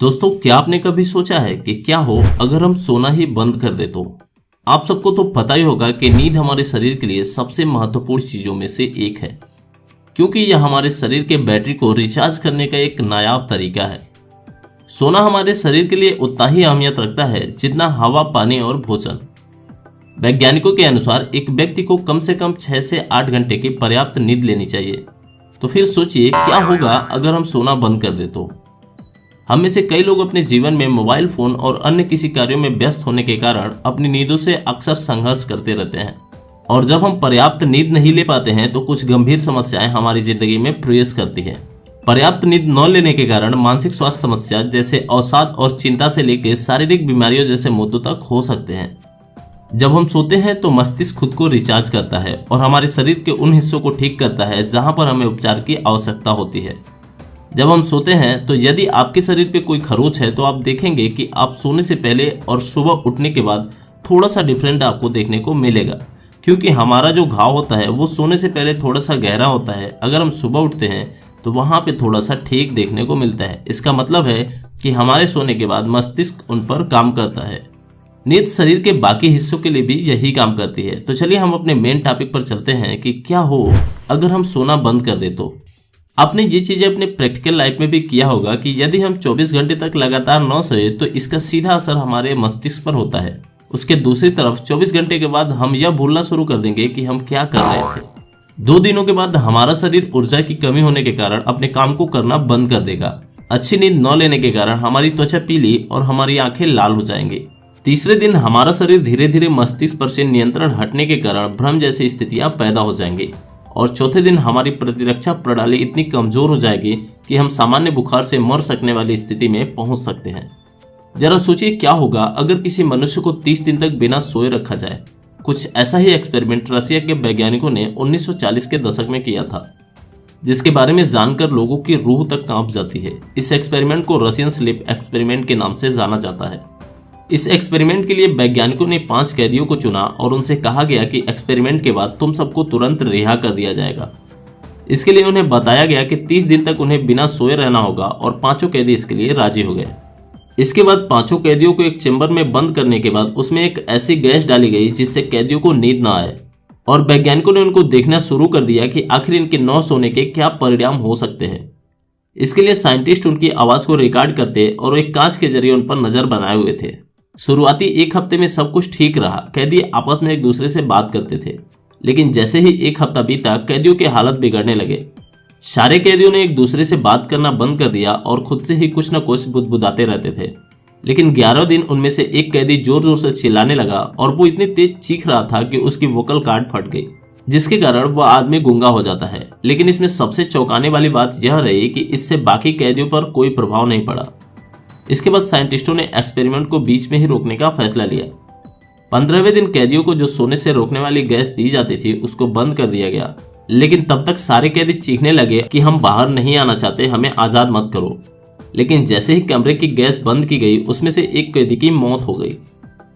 दोस्तों, क्या आपने कभी सोचा है कि क्या हो अगर हम सोना ही बंद कर दे तो? आप सबको तो पता ही होगा कि नींद हमारे शरीर के लिए सबसे महत्वपूर्ण चीजों में से एक है, क्योंकि यह हमारे शरीर के बैटरी को रिचार्ज करने का एक नायाब तरीका है। सोना हमारे शरीर के लिए उतना ही अहमियत रखता है जितना हवा, पानी और भोजन। वैज्ञानिकों के अनुसार एक व्यक्ति को कम से कम 6 से 8 घंटे की पर्याप्त नींद लेनी चाहिए। तो फिर सोचिए, क्या होगा अगर हम सोना बंद कर दे तो? हम में से कई लोग अपने जीवन में मोबाइल फोन और अन्य किसी कार्यों में व्यस्त होने के कारण अपनी नींदों से अक्सर संघर्ष करते रहते हैं, और जब हम पर्याप्त नींद नहीं ले पाते हैं तो कुछ गंभीर समस्याएं हमारी जिंदगी में प्रवेश करती हैं। पर्याप्त नींद न लेने के कारण मानसिक स्वास्थ्य समस्या जैसे अवसाद और चिंता से लेकर शारीरिक बीमारियों जैसे मुद्दों तक हो सकते हैं। जब हम सोते हैं तो मस्तिष्क खुद को रिचार्ज करता है और हमारे शरीर के उन हिस्सों को ठीक करता है जहां पर हमें उपचार की आवश्यकता होती है। जब हम सोते हैं तो यदि आपके शरीर पे कोई खरोच है तो आप देखेंगे कि आप सोने से पहले और सुबह उठने के बाद थोड़ा सा डिफरेंट आपको देखने को मिलेगा, क्योंकि हमारा जो घाव होता है वो सोने से पहले थोड़ा सा गहरा होता है। अगर हम सुबह उठते हैं तो वहाँ पे थोड़ा सा ठीक देखने को मिलता है। इसका मतलब है कि हमारे सोने के बाद मस्तिष्क उन पर काम करता है। नींद शरीर के बाकी हिस्सों के लिए भी यही काम करती है। तो चलिए हम अपने मेन टॉपिक पर चलते हैं कि क्या हो अगर हम सोना बंद कर दे तो। आपने ये चीजें अपने प्रैक्टिकल लाइफ में भी किया होगा कि यदि हम 24 घंटे तक लगातार न सोए तो इसका सीधा असर हमारे मस्तिष्क पर होता है। उसके दूसरी तरफ 24 घंटे के बाद हम यह भूलना शुरू कर देंगे कि हम क्या कर रहे थे। 2 दिनों के बाद हमारा शरीर ऊर्जा की कमी होने के कारण अपने काम को करना बंद कर देगा। अच्छी नींद न लेने के कारण हमारी त्वचा पीली और हमारी आंखें लाल हो जाएंगी। तीसरे दिन हमारा शरीर धीरे धीरे मस्तिष्क पर से नियंत्रण हटने के कारण भ्रम जैसी स्थितियां पैदा हो जाएंगी। और चौथे दिन हमारी प्रतिरक्षा प्रणाली इतनी कमजोर हो जाएगी कि हम सामान्य बुखार से मर सकने वाली स्थिति में पहुंच सकते हैं। जरा सोचिए, क्या होगा अगर किसी मनुष्य को 30 दिन तक बिना सोए रखा जाए। कुछ ऐसा ही एक्सपेरिमेंट रशिया के वैज्ञानिकों ने 1940 के दशक में किया था, जिसके बारे में जानकर लोगों की रूह तक कांप जाती है। इस एक्सपेरिमेंट को रशियन स्लीप एक्सपेरिमेंट के नाम से जाना जाता है। इस एक्सपेरिमेंट के लिए वैज्ञानिकों ने 5 कैदियों को चुना और उनसे कहा गया कि एक्सपेरिमेंट के बाद तुम सबको तुरंत रिहा कर दिया जाएगा। इसके लिए उन्हें बताया गया कि 30 दिन तक उन्हें बिना सोए रहना होगा और 5 कैदी इसके लिए राजी हो गए। इसके बाद 5 कैदियों को एक चेंबर में बंद करने के बाद उसमें एक ऐसी गैस डाली गई जिससे कैदियों को नींद न आए, और वैज्ञानिकों ने उनको देखना शुरू कर दिया कि आखिर इनके न सोने के क्या परिणाम हो सकते हैं। इसके लिए साइंटिस्ट उनकी आवाज को रिकॉर्ड करते और एक कांच के जरिए उन पर नजर बनाए हुए थे। शुरुआती 1 हफ्ते में सब कुछ ठीक रहा। कैदी आपस में एक दूसरे से बात करते थे, लेकिन जैसे ही 1 हफ्ता बीता कैदियों की हालत बिगड़ने लगे। सारे कैदियों ने एक दूसरे से बात करना बंद कर दिया और खुद से ही कुछ न कुछ बुदबुदाते रहते थे। लेकिन 11वें दिन उनमें से एक कैदी जोर जोर से चिल्लाने लगा और वो इतनी तेज चीख रहा था कि उसकी वोकल कॉर्ड फट गई, जिसके कारण वह आदमी गूंगा हो जाता है। लेकिन इसमें सबसे चौंकाने वाली बात यह रही कि इससे बाकी कैदियों पर कोई प्रभाव नहीं पड़ा। इसके बाद साइंटिस्टों ने एक्सपेरिमेंट को बीच में ही रोकने का फैसला लिया। 15वें दिन कैदियों को जो सोने से रोकने वाली गैस दी जाती थी उसको बंद कर दिया गया, लेकिन तब तक सारे कैदी चीखने लगे कि हम बाहर नहीं आना चाहते, हमें आजाद मत करो। लेकिन जैसे ही कमरे की गैस बंद की गई उसमें से एक कैदी की मौत हो गई।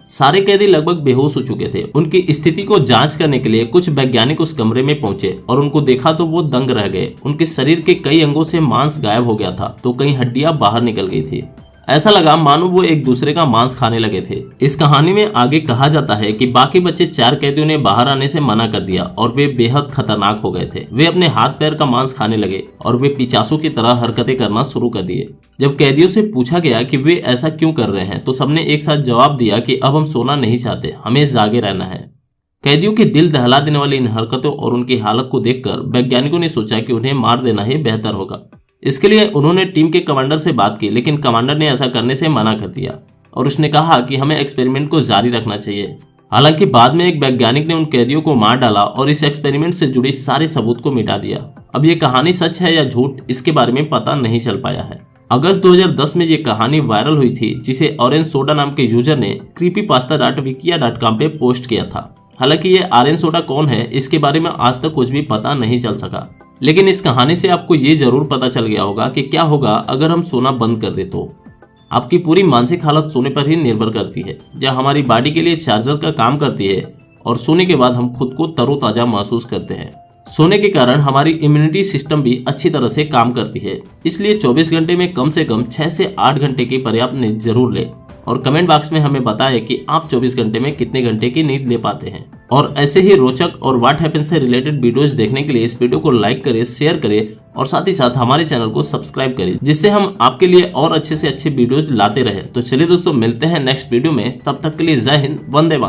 सारे कैदी लगभग बेहोश हो चुके थे। उनकी स्थिति को जांच करने के लिए कुछ वैज्ञानिक उस कमरे में पहुंचे और उनको देखा तो वो दंग रह गए। उनके शरीर के कई अंगों से मांस गायब हो गया था तो कई हड्डियां बाहर निकल गई थी। ऐसा लगा मानो वो एक दूसरे का मांस खाने लगे थे। इस कहानी में आगे कहा जाता है कि बाकी बचे 4 कैदियों ने बाहर आने से मना कर दिया और वे बेहद खतरनाक हो गए थे। वे अपने हाथ पैर का मांस खाने लगे और वे पिचासों की तरह हरकतें करना शुरू कर दिए। जब कैदियों से पूछा गया कि वे ऐसा क्यों कर रहे हैं तो सबने एक साथ जवाब दिया कि अब हम सोना नहीं चाहते, हमें जागे रहना है। कैदियों की दिल दहला देने वाली इन हरकतों और उनकी हालत को देखकर वैज्ञानिकों ने सोचा कि उन्हें मार देना ही बेहतर होगा। इसके लिए उन्होंने टीम के कमांडर से बात की, लेकिन कमांडर ने ऐसा करने से मना कर दिया और उसने कहा कि हमें एक्सपेरिमेंट को जारी रखना चाहिए। हालांकि बाद में एक वैज्ञानिक ने उन कैदियों को मार डाला और इस एक्सपेरिमेंट से जुड़ी सारे सबूत को मिटा दिया। अब ये कहानी सच है या झूठ, इसके बारे में पता नहीं चल पाया है। अगस्त 2010 में ये कहानी वायरल हुई थी, जिसे ऑरेंज सोडा नाम के यूजर ने creepypasta.wikia.com पे पोस्ट किया था। हालांकि ये ऑरेंज सोडा कौन है इसके बारे में आज तक कुछ भी पता नहीं चल सका, लेकिन इस कहानी से आपको ये जरूर पता चल गया होगा कि क्या होगा अगर हम सोना बंद कर दे तो। आपकी पूरी मानसिक हालत सोने पर ही निर्भर करती है। यह हमारी बॉडी के लिए चार्जर का काम करती है और सोने के बाद हम खुद को तरोताजा महसूस करते हैं। सोने के कारण हमारी इम्यूनिटी सिस्टम भी अच्छी तरह से काम करती है। इसलिए 24 घंटे में कम से कम 6 से 8 घंटे की पर्याप्त नींद जरूर लें और कमेंट बॉक्स में हमें बताएं कि आप 24 घंटे में कितने घंटे की नींद ले पाते हैं। और ऐसे ही रोचक और व्हाट हैपेंस से रिलेटेड वीडियोस देखने के लिए इस वीडियो को लाइक करें, शेयर करें और साथ ही साथ हमारे चैनल को सब्सक्राइब करें, जिससे हम आपके लिए और अच्छे से अच्छे वीडियोज लाते रहें। तो चलिए दोस्तों, मिलते हैं नेक्स्ट वीडियो में। तब तक के लिए जय हिंद, वंदे मातरम।